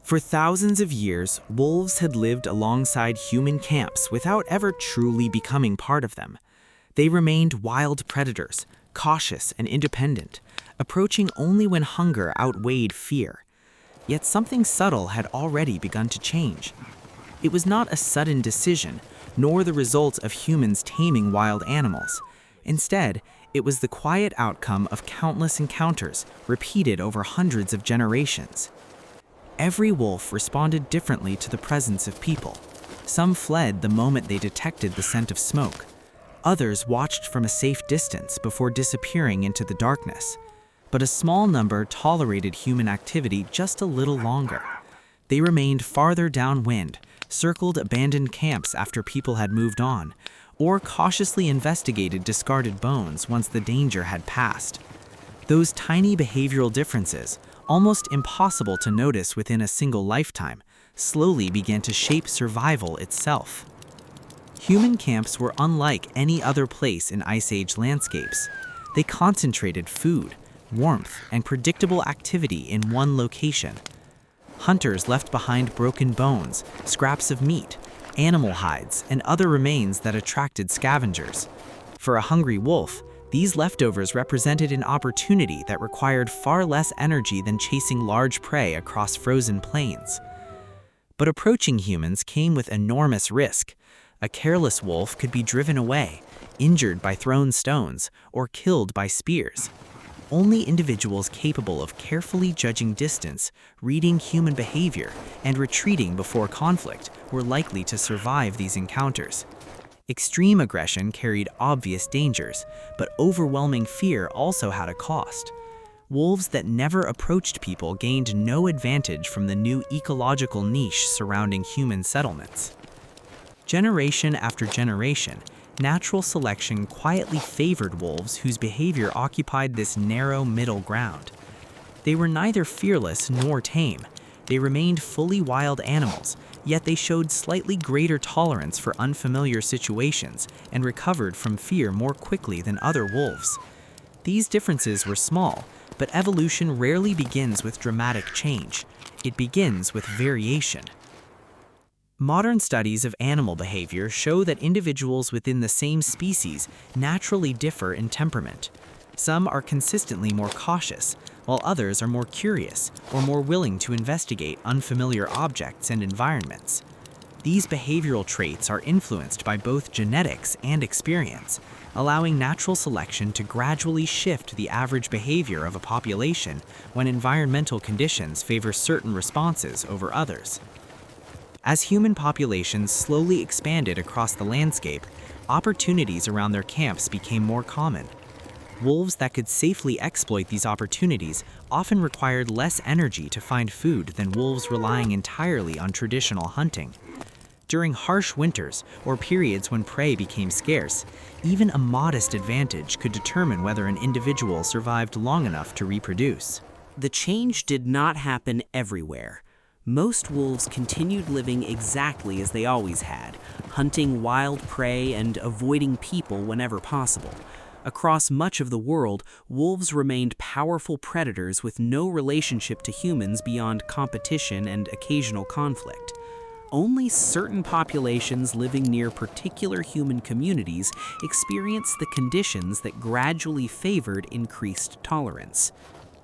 For thousands of years, wolves had lived alongside human camps without ever truly becoming part of them. They remained wild predators, cautious and independent, approaching only when hunger outweighed fear. Yet something subtle had already begun to change. It was not a sudden decision, nor the result of humans taming wild animals. Instead, it was the quiet outcome of countless encounters, repeated over hundreds of generations. Every wolf responded differently to the presence of people. Some fled the moment they detected the scent of smoke. Others watched from a safe distance before disappearing into the darkness. But a small number tolerated human activity just a little longer. They remained farther downwind, circled abandoned camps after people had moved on, or cautiously investigated discarded bones once the danger had passed. Those tiny behavioral differences, almost impossible to notice within a single lifetime, slowly began to shape survival itself. Human camps were unlike any other place in Ice Age landscapes. They concentrated food, warmth, and predictable activity in one location. Hunters left behind broken bones, scraps of meat, animal hides, and other remains that attracted scavengers. For a hungry wolf, these leftovers represented an opportunity that required far less energy than chasing large prey across frozen plains. But approaching humans came with enormous risk. A careless wolf could be driven away, injured by thrown stones, or killed by spears. Only individuals capable of carefully judging distance, reading human behavior, and retreating before conflict were likely to survive these encounters. Extreme aggression carried obvious dangers, but overwhelming fear also had a cost. Wolves that never approached people gained no advantage from the new ecological niche surrounding human settlements. Generation after generation, natural selection quietly favored wolves whose behavior occupied this narrow middle ground. They were neither fearless nor tame. They remained fully wild animals, yet they showed slightly greater tolerance for unfamiliar situations and recovered from fear more quickly than other wolves. These differences were small, but evolution rarely begins with dramatic change. It begins with variation. Modern studies of animal behavior show that individuals within the same species naturally differ in temperament. Some are consistently more cautious, while others are more curious or more willing to investigate unfamiliar objects and environments. These behavioral traits are influenced by both genetics and experience, allowing natural selection to gradually shift the average behavior of a population when environmental conditions favor certain responses over others. As human populations slowly expanded across the landscape, opportunities around their camps became more common. Wolves that could safely exploit these opportunities often required less energy to find food than wolves relying entirely on traditional hunting. During harsh winters or periods when prey became scarce, even a modest advantage could determine whether an individual survived long enough to reproduce. The change did not happen everywhere. Most wolves continued living exactly as they always had, hunting wild prey and avoiding people whenever possible. Across much of the world, wolves remained powerful predators with no relationship to humans beyond competition and occasional conflict. Only certain populations living near particular human communities experienced the conditions that gradually favored increased tolerance.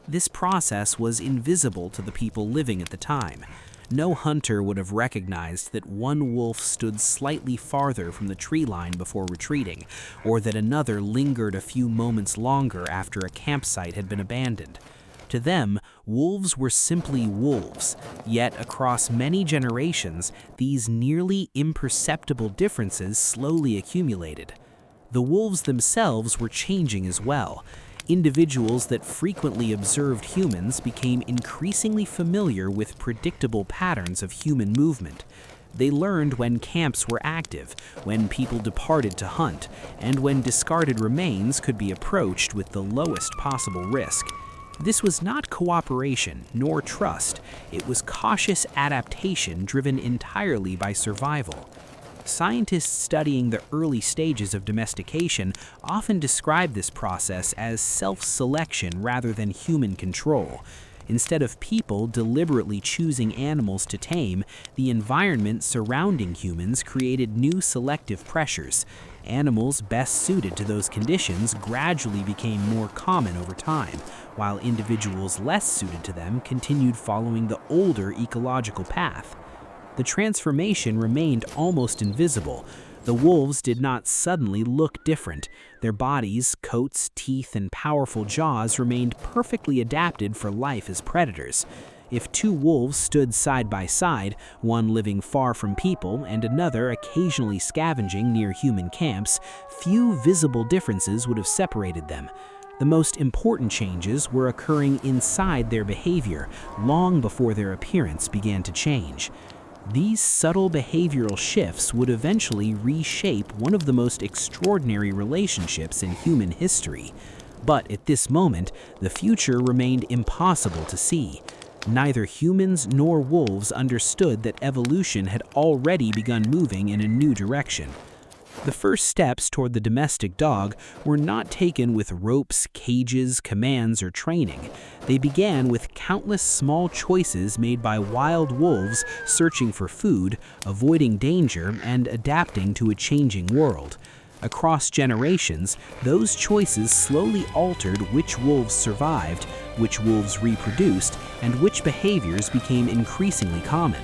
This process was invisible to the people living at the time. No hunter would have recognized that one wolf stood slightly farther from the tree line before retreating, or that another lingered a few moments longer after a campsite had been abandoned. To them, wolves were simply wolves, yet across many generations, these nearly imperceptible differences slowly accumulated. The wolves themselves were changing as well. Individuals that frequently observed humans became increasingly familiar with predictable patterns of human movement. They learned when camps were active, when people departed to hunt, and when discarded remains could be approached with the lowest possible risk. This was not cooperation nor trust. It was cautious adaptation driven entirely by survival. Scientists studying the early stages of domestication often describe this process as self-selection rather than human control. Instead of people deliberately choosing animals to tame, the environment surrounding humans created new selective pressures. Animals best suited to those conditions gradually became more common over time, while individuals less suited to them continued following the older ecological path. The transformation remained almost invisible. The wolves did not suddenly look different. Their bodies, coats, teeth, and powerful jaws remained perfectly adapted for life as predators. If two wolves stood side by side, one living far from people and another occasionally scavenging near human camps, few visible differences would have separated them. The most important changes were occurring inside their behavior, long before their appearance began to change. These subtle behavioral shifts would eventually reshape one of the most extraordinary relationships in human history. But at this moment, the future remained impossible to see. Neither humans nor wolves understood that evolution had already begun moving in a new direction. The first steps toward the domestic dog were not taken with ropes, cages, commands, or training. They began with countless small choices made by wild wolves searching for food, avoiding danger, and adapting to a changing world. Across generations, those choices slowly altered which wolves survived, which wolves reproduced, and which behaviors became increasingly common.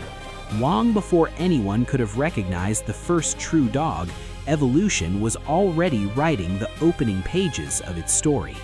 Long before anyone could have recognized the first true dog, evolution was already writing the opening pages of its story.